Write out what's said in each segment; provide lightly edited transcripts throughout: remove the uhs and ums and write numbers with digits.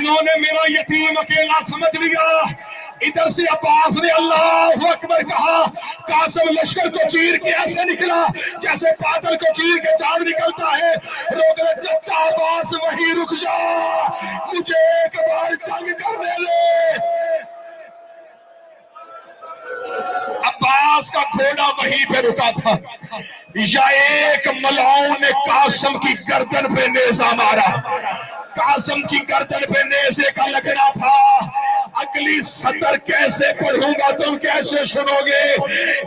انہوں نے میرا یتیم اکیلا سمجھ لیا. ادھر سے عباس نے اللہ اکبر کہا. قاسم لشکر کو چیر کے ایسے نکلا جیسے بادل کو چیر کے چاند نکلتا ہے. لوگ نے چچا عباس وہیں رک جا, مجھے ایک بار جنگ کرنے لے. عباس کا گھوڑا وہیں پہ رکا تھا. یا ایک ملعون نے قاسم کی گردن پہ نیزہ مارا. قاسم کی گردن پہ نیزے کا لگنا تھا. اگلی سطر کیسے پڑھوں گا تم کیسے سنو گے.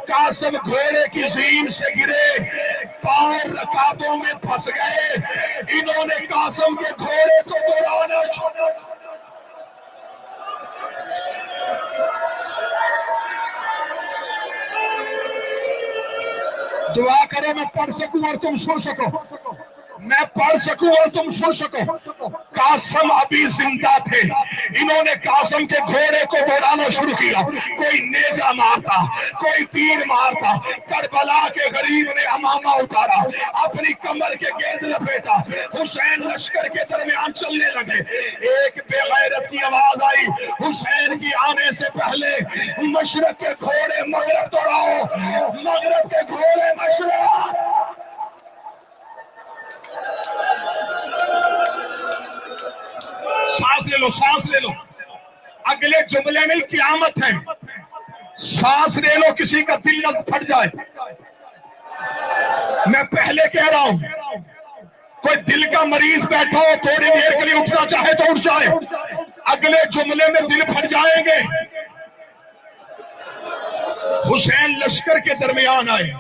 قاسم گھوڑے کی زین سے گرے, پاؤں رکابوں میں پھنس گئے. انہوں نے قاسم کے گھوڑے کو دوڑانا چھوڑا. دعا کرو میں پڑھ سکوں اور تم سن سکو, میں پڑھ سکوں اور تم سن سکو. قاسم ابھی زندہ تھے. انہوں نے قاسم کے گھوڑے کو دوڑانا شروع کیا. کوئی نیزہ مارتا, کوئی تیر مارتا. کربلا کے غریب نے امامہ اتارا, اپنی کمر کے گرد لپیٹا. حسین لشکر کے درمیان چلنے لگے. ایک بے غیرت کی آواز آئی, حسین کی آنے سے پہلے مشرق کے گھوڑے مغرب دوڑاؤ, مغرب کے گھوڑے مشرق. سانس لے لو, سانس لے لو. اگلے جملے میں قیامت ہے. سانس لے لو, کسی کا دل نہ پھٹ جائے. میں پہلے کہہ رہا ہوں, کوئی دل کا مریض بیٹھا ہو تھوڑی دیر کے لیے اٹھنا چاہے تو اٹھ جائے. اگلے جملے میں دل پھٹ جائیں گے. حسین لشکر کے درمیان آئے,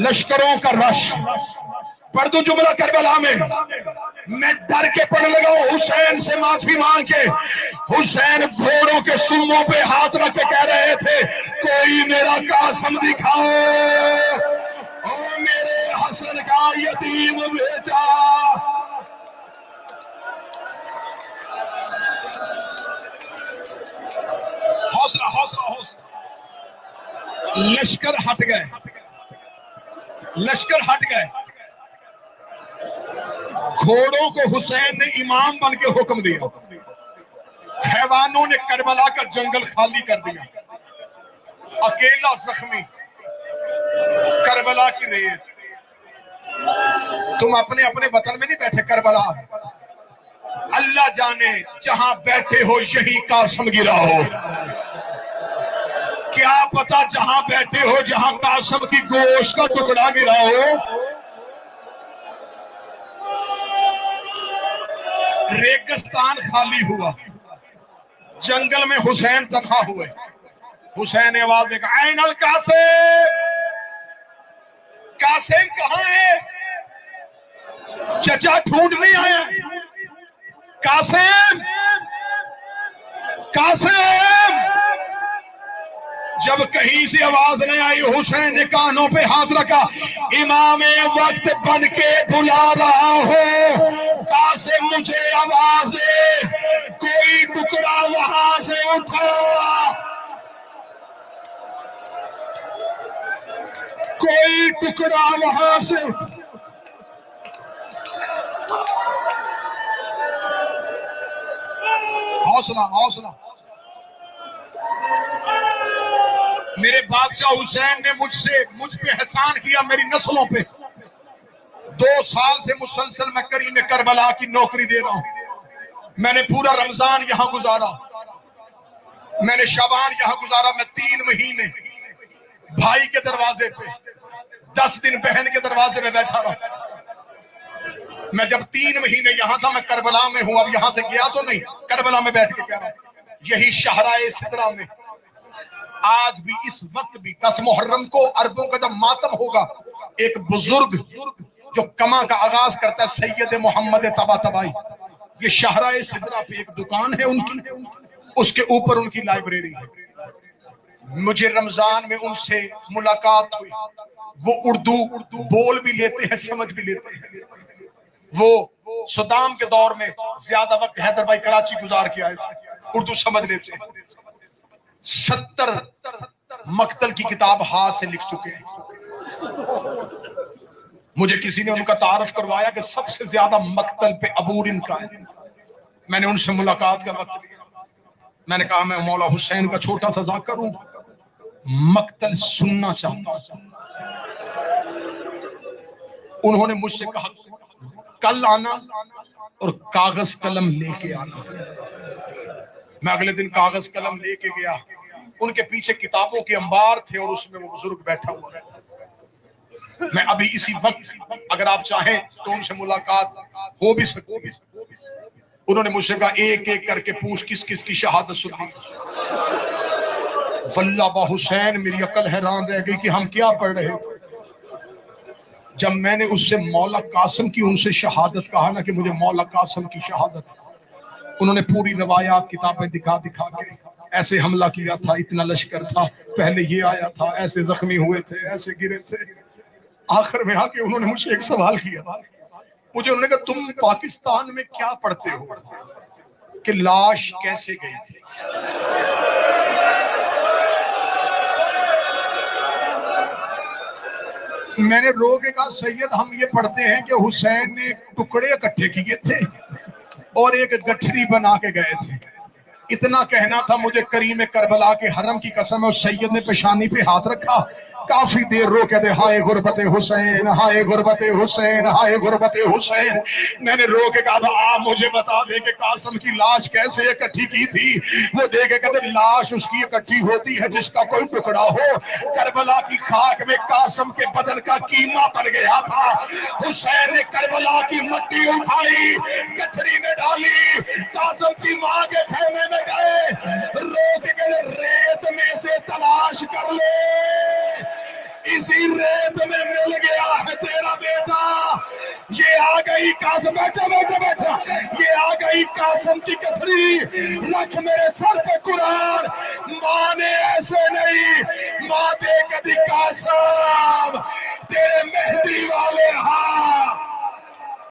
لشکروں کا رش. پڑھ دو جملہ کربلا میں ڈر کے پڑھ لگا ہوں. حسین سے معافی مانگ کے حسین گھوڑوں کے سموں پہ ہاتھ رکھ کے کہہ رہے تھے, کوئی میرا قاسم دکھاؤ, او میرے حسن کا یتیم بیٹا. حوصلہ حوصلہ حوصلہ. لشکر ہٹ گئے, لشکر ہٹ گئے. گھوڑوں کو حسین نے امام بن کے حکم دیا. حیوانوں نے کربلا کا جنگل خالی کر دیا. اکیلا زخمی کربلا کی ریت. تم اپنے اپنے وطن میں نہیں بیٹھے, کربلا اللہ جانے جہاں بیٹھے ہو یہی قاسم گرا ہو. کیا پتا جہاں بیٹھے ہو جہاں قاسم کی گوشت کا ٹکڑا گرا ہو. ریگستان خالی ہوا, جنگل میں حسین تنہا ہوئے. حسین نے آواز دے کہا, این القاسم, قاسم کہاں ہے؟ چچا ڈھونڈنے آیا. قاسم, قاسم. جب کہیں سے آواز نہیں آئی حسین نے کانوں پہ ہاتھ رکھا, امام وقت بن کے بلا رہا ہوں, قاسم مجھے آواز دے, کوئی ٹکڑا وہاں سے اٹھا, کوئی ٹکڑا وہاں سے اٹھا. حوصلہ حوصلہ. میرے بادشاہ حسین نے مجھ پہ احسان کیا, میری نسلوں پہ. 2 سال سے مسلسل میں کریم کربلا کی نوکری دے رہا ہوں. میں نے پورا رمضان یہاں گزارا, میں نے شعبان یہاں گزارا. میں 3 مہینے بھائی کے دروازے پہ, 10 دن بہن کے دروازے پہ بیٹھا رہا. میں جب 3 مہینے یہاں تھا, میں کربلا میں ہوں. اب یہاں سے گیا تو نہیں, کربلا میں بیٹھ کے کہہ رہا ہوں. یہی شاہراہ سدرہ میں آج بھی, اس وقت بھی 10 محرم کو عربوں کا جب ماتم ہوگا, ایک بزرگ جو کما کا آغاز کرتا ہے سید محمد طباطبائی, یہ شاہراہ سدرہ پہ ایک دکان ہے ان کی, اس کے اوپر ان کی لائبریری ہے. مجھے رمضان میں ان سے ملاقات ہوئی. وہ اردو بول بھی لیتے ہیں, سمجھ بھی لیتے ہیں. وہ صدام کے دور میں زیادہ وقت حیدر بھائی کراچی گزار کے آئے تھے, اردو سمجھ لیتے ہیں. 70 مقتل کی کتاب ہاتھ سے لکھ چکے ہیں. مجھے کسی نے ان کا تعارف کروایا کہ سب سے زیادہ مقتل پہ عبور ان کا ہے. میں نے ان سے ملاقات کا وقت لیا. میں نے کہا میں مولا حسین کا چھوٹا سا ذکر ہوں, مقتل سننا چاہتا ہوں. انہوں نے مجھ سے کہا کل آنا اور کاغذ قلم لے کے آنا. میں اگلے دن کاغذ قلم لے کے گیا. ان کے پیچھے کتابوں کے انبار تھے اور اس میں وہ بزرگ بیٹھا ہوا ہے. میں ابھی اسی وقت اگر آپ چاہیں تو ان سے ملاقات ہو بھی سکتی ہے. انہوں نے مجھ سے کہا ایک ایک کر کے پوچھ کس کس کی شہادت سنی. واللہ با حسین میری عقل حیران رہ گئی کہ ہم کیا پڑھ رہے تھے. جب میں نے اس سے مولا قاسم کی ان سے شہادت کہا نا کہ مجھے مولا قاسم کی شہادت, انہوں نے پوری روایات کتابیں دکھا دکھا کے ایسے حملہ کیا تھا, اتنا لشکر تھا, پہلے یہ آیا تھا, ایسے زخمی ہوئے تھے, ایسے گرے تھے. آخر میں آ کے انہوں نے مجھ سے ایک سوال کیا. مجھے انہوں نے کہا تم پاکستان میں کیا پڑھتے ہو کہ لاش کیسے گئی تھی؟ میں نے رو کے کہا سید ہم یہ پڑھتے ہیں کہ حسین نے ٹکڑے اکٹھے کیے تھے اور ایک گٹھری بنا کے گئے تھے. اتنا کہنا تھا مجھے کریم کربلا کے حرم کی قسم ہے. سید نے پیشانی پہ ہاتھ رکھا, کافی دیر رو کے دے ہائے غربت حسین, ہائے غربت حسین, ہائے غربت حسین. میں نے رو کے کہا آپ مجھے بتا دے کہ قاسم کی لاش کیسے اکٹھی کی تھی. وہ دیکھے کہتے لاش اس کی اکٹھی ہوتی ہے جس کا کوئی ٹکڑا ہو. کربلا کی خاک میں قاسم کے بدن کا قیمہ پڑ گیا تھا. حسین نے کربلا کی مٹی اٹھائی, گٹھری میں ڈالی, قاسم کی ماں کے خیمے میں گئے, رو کے ریت میں سے تلاش کر لے, اسی ریت میں مل گیا ہے تیرا بیٹا. یہ آ گئی قاسم, بیٹھا بیٹھا بیٹھا, یہ آ گئی قاسم کی گٹھری, رکھ میرے سر پہ قرآن. ماں نے ایسے نہیں, ماں دے کدی قاسم تیرے مہدی والے ہاتھ